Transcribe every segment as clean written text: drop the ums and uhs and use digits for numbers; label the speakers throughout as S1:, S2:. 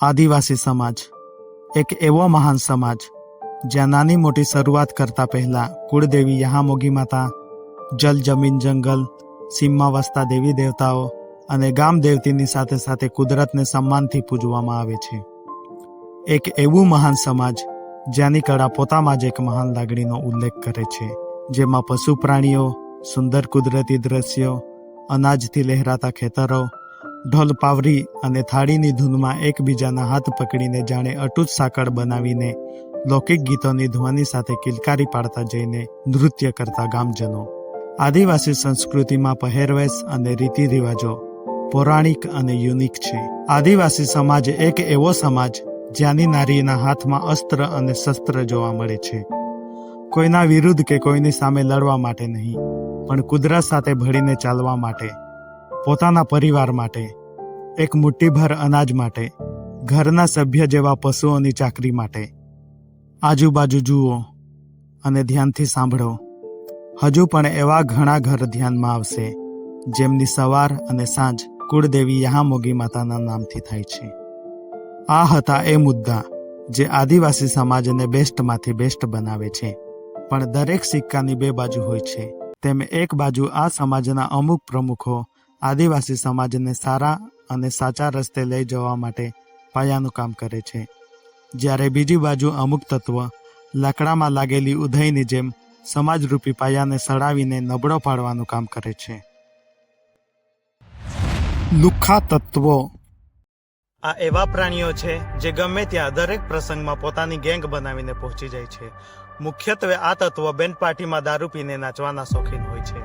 S1: આદિવાસી સમાજ એક એવો મહાન સમાજ જ્યાં નાની મોટી શરૂઆત કરતા પહેલા કુળદેવી યહામોગી માતા, જલ જમીન જંગલ, સીમમાં વસતા દેવી દેવતાઓ અને ગામ દેવતીની સાથે સાથે કુદરતને સન્માનથી પૂજવામાં આવે છે. એક એવું મહાન સમાજ જ્યાંની કળા પોતામાં જ એક મહાન લાગણીનો ઉલ્લેખ કરે છે, જેમાં પશુ પ્રાણીઓ, સુંદર કુદરતી દ્રશ્યો, અનાજથી લહેરાતા ખેતરો, ઢોલ પાવરી અને થાળીની ધૂનમાં એકબીજાના હાથ પકડીને જાણે અટૂટ સાંકળ બનાવીને લૌકિક ગીતોની ધ્વનિ સાથે કિલકારી પાડતા જઈને નૃત્ય કરતા ગામજનો. આદિવાસી સંસ્કૃતિમાં પહેરવેશ અને રીતિ રિવાજો પૌરાણિક અને યુનિક છે. આદિવાસી સમાજ એક એવો સમાજ જ્યાંની નારીના હાથમાં અસ્ત્ર અને શસ્ત્ર જોવા મળે છે. કોઈના વિરુદ્ધ કે કોઈની સામે લડવા માટે નહીં, પણ કુદરત સાથે ભળીને ચાલવા માટે, પોતાના પરિવાર માટે, એક મુઠ્ઠીભર અનાજ માટે, ઘરના સભ્ય જેવા પશુઓની ચાકરી માટે. આજુબાજુ જુઓ અને ધ્યાનથી સાંભળો. હજુ પણ એવા ઘણા ઘર ધ્યાનમાં આવશે જેમની સવાર અને સાંજ કુળદેવી યહામોગી માતાના નામથી થાય છે. આ હતા એ મુદ્દા જે આદિવાસી સમાજને બેસ્ટમાંથી બેસ્ટ બનાવે છે. પણ દરેક સિક્કાની બે બાજુ હોય છે. તેમ એક બાજુ આ સમાજના અમુક પ્રમુખો આદિવાસી સમાજને સારા અને સાચા રસ્તે લઈ જવા માટે પાયાનું કામ કરે છે, જ્યારે બીજી બાજુ અમુક તત્વ લાકડામાં લાગેલી ઉધઈની જેમ સમાજરૂપી પાયાને સડાવીને નબળો પાડવાનું કામ કરે છે. લુખ્ખા તત્વો આ એવા પ્રાણીઓ છે જે ગમે ત્યાં દરેક પ્રસંગમાં પોતાની ગેંગ બનાવીને પહોંચી જાય છે. મુખ્યત્વે આ તત્વો બેન્ડ પાર્ટીમાં દારૂ પીને નાચવાના શોખીન હોય છે.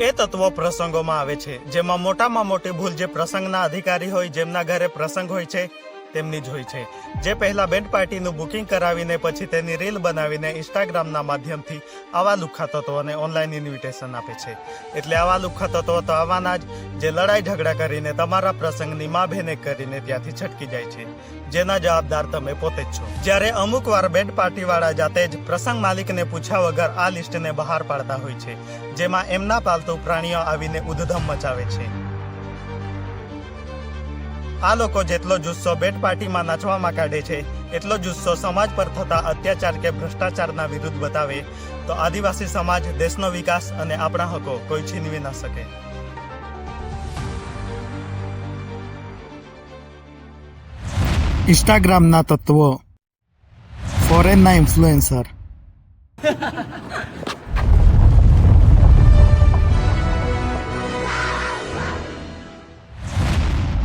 S1: એ તત્વો પ્રસંગોમાં આવે છે જેમાં મોટામાં મોટી ભૂલ જે પ્રસંગના અધિકારી હોય, જેમના ઘરે પ્રસંગ હોય છે, તેમની જ હોય છે, જે પહેલા બેન્ડ પાર્ટીનું બુકિંગ કરાવીને પછી તેની રીલ બનાવીને ઇન્સ્ટાગ્રામના માધ્યમથી આવા લુખ્ખા તત્વોને ઓનલાઈન ઇન્વિટેશન આપે છે. એટલે આવા લુખ્ખા તત્વો તો આવવાના જ, જે લડાઈ ઝઘડા કરીને તમારા પ્રસંગની માં ભેને કરીને ત્યાંથી છટકી જાય છે, જેના જવાબદાર તમે પોતે જ છો. જ્યારે અમુક વાર બેન્ડ પાર્ટીવાળા જાતે જ પ્રસંગ માલિકને પૂછ્યા વગર આ લિસ્ટને બહાર પાડતા હોય છે, જેમાં એમના પાલતુ પ્રાણીઓ આવીને ઉધધમ મચાવે છે. આ લોકો જેટલો જુસ્સો બેન્ડ પાર્ટીમાં નાચવામાં કાઢે છે, એટલો જુસ્સો સમાજ પર થતા અત્યાચાર કે ભ્રષ્ટાચારના વિરુદ્ધ બતાવે તો આદિવાસી સમાજ, દેશનો વિકાસ અને આપણા હકો કોઈ છીનવી ન શકે. ઇન્સ્ટાગ્રામના તત્વો, ફોરેનના ઇન્ફ્લુએન્સર,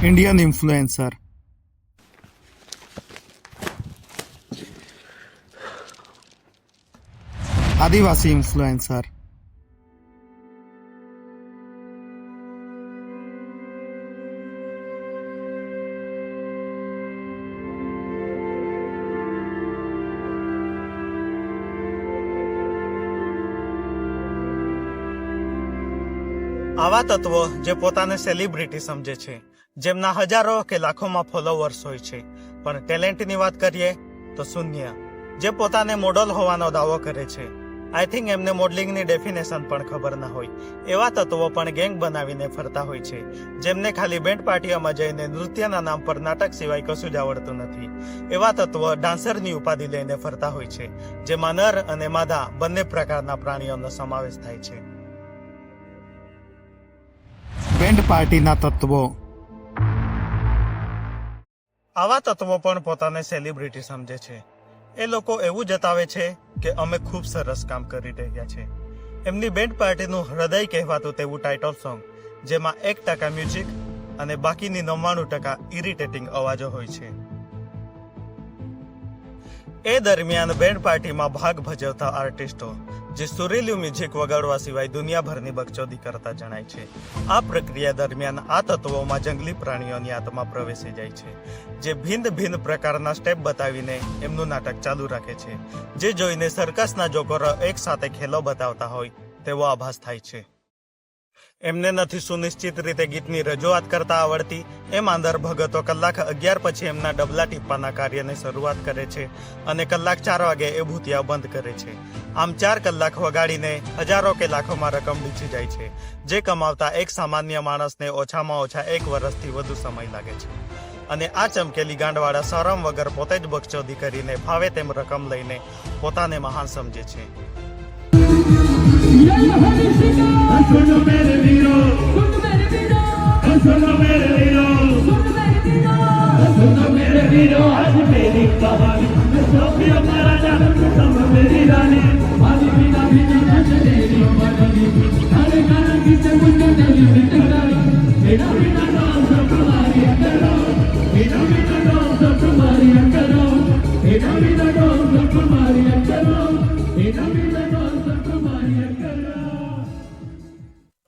S1: ઇન્ડિયન ઇન્ફ્લુએન્સર, આદિવાસી ઇન્ફ્લુએન્સર, આવા તત્વો જે પોતાને સેલિબ્રિટી સમજે છે, જેમના હજારો કે લાખોમાં ફોલોવર્સ હોય છે, પણ ટેલેન્ટની વાત કરીએ તો શૂન્ય. જે પોતાને મોડલ હોવાનો દાવો કરે છે, આઈ થિંક એમને મોડલિંગની ડેફિનેશન પણ ખબર ના હોય. એવા તત્વો પણ ગેંગ બનાવીને ફરતા હોય છે, જેમને ખાલી બેન્ડ પાર્ટીઓમાં જઈને નૃત્યના નામ પર નાટક સિવાય કશું જ આવડતું નથી. એવા તત્વો ડાન્સરની ઉપાધિ લઈને ફરતા હોય છે, જેમાં નર અને માદા બંને પ્રકારના પ્રાણીઓનો સમાવેશ થાય છે. બેન્ડ પાર્ટીના તત્વો, આવા તત્વો પણ પોતાને સેલિબ્રિટી સમજે છે. એ લોકો એવું જતાવે છે કે અમે ખૂબ સરસ કામ કરી રહ્યા છે. એમની બેન્ડ પાર્ટીનું હૃદય કહેવાતું તેવું ટાઇટલ સોંગ, જેમાં 1% મ્યુઝિક અને બાકીની 99% ઇરિટેટિંગ અવાજો હોય છે. એ દરમિયાન બેન્ડ પાર્ટીમાં ભાગ ભજવતા આર્ટિસ્ટો, જે સુરીલું મ્યુઝિક વગાડવા સિવાય દુનિયાભરની બકચોદી કરતા જણાય છે. આ પ્રક્રિયા દરમિયાન આ તત્વોમાં જંગલી પ્રાણીઓની આત્મા પ્રવેશી જાય છે, જે ભિન્ન ભિન્ન પ્રકારના સ્ટેપ બતાવીને એમનું નાટક ચાલુ રાખે છે, જે જોઈને સર્કસના જોકરો એક સાથે ખેલો બતાવતા હોય તેવો આભાસ થાય છે. એમને નથી સુનિશ્ચિત રીતે ગીતની રજૂઆત કરતા આવડતી, એમ આંધર ભગતો કલાક 11 પછી એમના ડબલા ટીપ્પાના કાર્યને શરૂઆત કરે છે અને કલાક 4 વાગે એ ભૂતિયા બંધ કરે છે. આમ 4 કલાક વગાડીને હજારો કે લાખોમાં રકમ લીધી જાય છે, જે કમાવતા એક સામાન્ય માણસને ઓછામાં ઓછા 1 વર્ષથી વધુ સમય લાગે છે. અને આ ચમકેલી ગાંડવાળા શરમ વગર પોતે જ બકચોદી કરીને ફાવે તેમ રકમ લઈને પોતાને મહાન સમજે છે.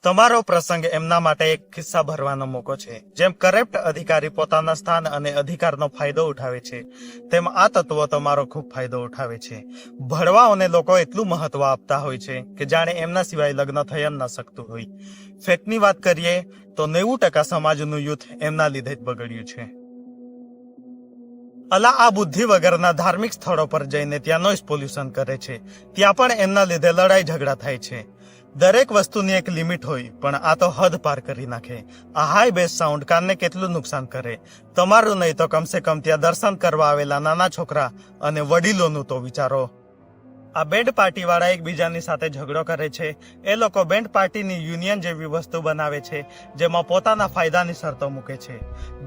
S1: તમારો પ્રસંગ એમના માટે એક ખિસ્સા ભરવાનો મોકો છે. જેમ કરપ્ટ અધિકારી પોતાના સ્થાન અને અધિકારનો ફાયદો ઉઠાવે છે, તેમ આ તત્વો તમારો ખૂબ ફાયદો ઉઠાવે છે. ભડવાઓને લોકો એટલું મહત્વ આપતા હોય છે કે જાણે એમના સિવાય લગ્ન થઈ ન શકતું હોય. ફેક્ટની વાત કરીએ તો 90% સમાજનું યુથ એમના લીધે જ બગડ્યું છે. અલા આ બુદ્ધિ વગરના ધાર્મિક સ્થળો પર જઈને ત્યાં નોઇઝ પોલ્યુશન કરે છે. ત્યાં પણ એમના લીધે લડાઈ ઝઘડા થાય છે. દરેક વસ્તુની એક લિમિટ હોય, પણ આ તો હદ પાર કરી નાખે. આ હાઈ બેસ સાઉન્ડ કાનને કેટલું નુકસાન કરે, તમારું નહીં તો કમસે કમ ત્યાં દર્શન કરવા આવેલા નાના છોકરા અને વડીલોનું તો વિચારો. આ બેન્ડ પાર્ટી વાળા એકબીજાની સાથે ઝઘડો કરે છે. એ લોકો બેન્ડ પાર્ટીની યુનિયન જેવી વસ્તુ બનાવે છે, જેમાં પોતાના ફાયદાની શરતો મૂકે છે.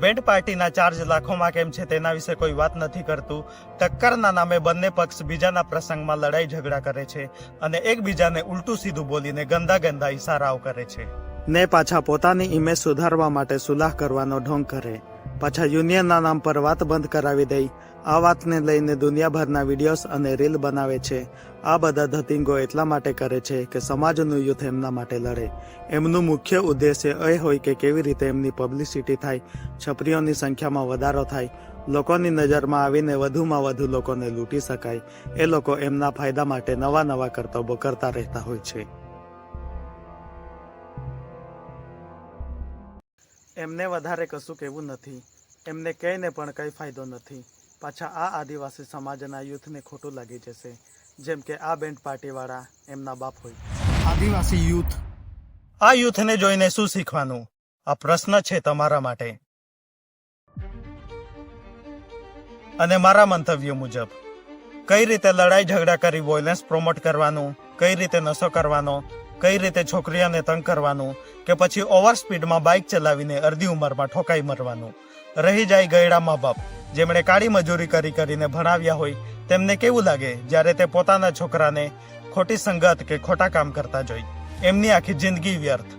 S1: બેન્ડ પાર્ટીના ચાર્જ લાખોમાં કેમ છે તેના વિશે કોઈ વાત નથી કરતું. ટક્કરના નામે બંને પક્ષ બીજાના પ્રસંગમાં લડાઈ ઝઘડા કરે છે અને એકબીજાને ઉલટું સીધું બોલીને ગંદા ગંદા ઈશારાઓ કરે છે. ને પાછા પોતાની ઇમેજ સુધારવા માટે સુલાહ કરવાનો ઢોંગ કરે. પાછા યુનિયનના નામ પર વાત બંધ કરાવી દઈ. આ વાતને લઈને દુનિયાભરના વિડીયોઝ અને રીલ બનાવે છે. આ બધા ધતિંગો એટલા માટે કરે છે કે સમાજનું યુથ એમના માટે લડે. એમનું મુખ્ય ઉદ્દેશ્ય એ હોય કે કેવી રીતે એમની પબ્લિસિટી થાય, છપરીઓની સંખ્યામાં વધારો થાય, લોકોની નજરમાં આવીને વધુમાં વધુ લોકોને લૂંટી શકાય. એ લોકો એમના ફાયદા માટે નવા નવા કરતબો કરતા રહેતા હોય છે. એમને વધારે કશું કહેવું નથી. એમને કહીને પણ કઈ ફાયદો નથી. પાછા આ આદિવાસી સમાજના યુથને ખોટું લાગી જશે, જેમ કે આ બેન્ડ પાર્ટી વાળા એમના બાપ હોય. આદિવાસી યુથ, આ યુથને જોઈને શું શીખવાનું? આ પ્રશ્ન છે તમારા માટે. અને મારા મંતવ્ય મુજબ કઈ રીતે લડાઈ ઝઘડા કરી વોયલન્સ પ્રોમોટ કરવાનું, કઈ રીતે નશો કરવાનો, કઈ રીતે છોકરીઓને તંગ કરવાનું, કે પછી ઓવર સ્પીડમાં બાઇક ચલાવીને અડધી ઉંમરમાં ઠોકાઈ મરવાનું. રહી જાય ગયડા મા બાપ, જેમણે કાળી મજૂરી કરીને ભણાવ્યા હોય, તેમને કેવું લાગે જ્યારે તે પોતાના છોકરાને ખોટી સંગત કે ખોટા કામ કરતા જોઈ? એમની આખી જિંદગી વ્યર્થ.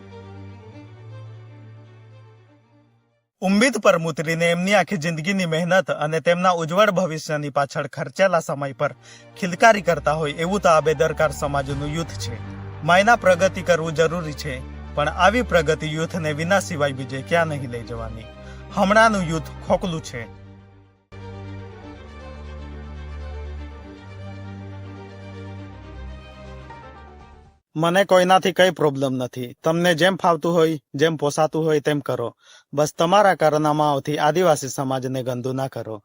S1: ઉમ્મીદ પર મૂતરીને એમની આખી જિંદગીની મહેનત અને તેમના ઉજ્જવળ ભવિષ્યની પાછળ ખર્ચેલા સમય પર ખિલકારી કરતા હોય એવું તો આ બેદરકાર સમાજનું યુથ છે. માયના પ્રગતિ કરવું જરૂરી છે, પણ આવી પ્રગતિ યુથને વિના સિવાય બીજે ક્યાં નહીં લઈ જવાની. હમણાંનું યુથ ખોખલું છે. મને કોઈનાથી કઈ પ્રોબ્લેમ નથી. તમને જેમ ફાવતું હોય, જેમ પોસાતું હોય તેમ કરો. બસ તમારા કારનામાઓથી આદિવાસી સમાજને ગંદુ ના કરો.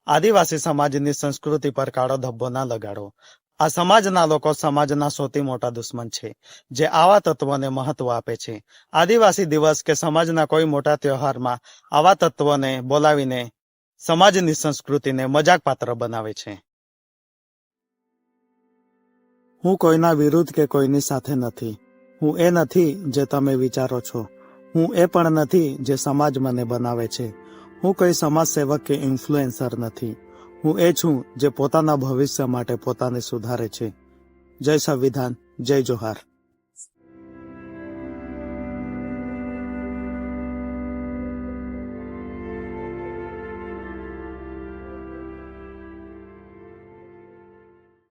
S1: આદિવાસી સમાજની સંસ્કૃતિ પર કાળો ધબ્બો ના લગાડો. આ સમાજના લોકો સમાજના સૌથી મોટા દુશ્મન છે, જે આવા તત્વોને મહત્વ આપે છે. આદિવાસી દિવસ કે સમાજના કોઈ મોટા તહેવારમાં આવા તત્વોને બોલાવીને સમાજની સંસ્કૃતિને મજાક પાત્ર બનાવે છે. હું કોઈના વિરુદ્ધ કે કોઈની સાથે નથી. હું એ નથી જે તમે વિચારો છો. હું એ પણ નથી જે સમાજ મને બનાવે છે. હું કોઈ સમાજ સેવક કે ઇન્ફ્લુએન્સર નથી. હું એ છું જે પોતાના ભવિષ્ય માટે પોતાને સુધારે છે. જય સંવિધાન, જય જોહાર.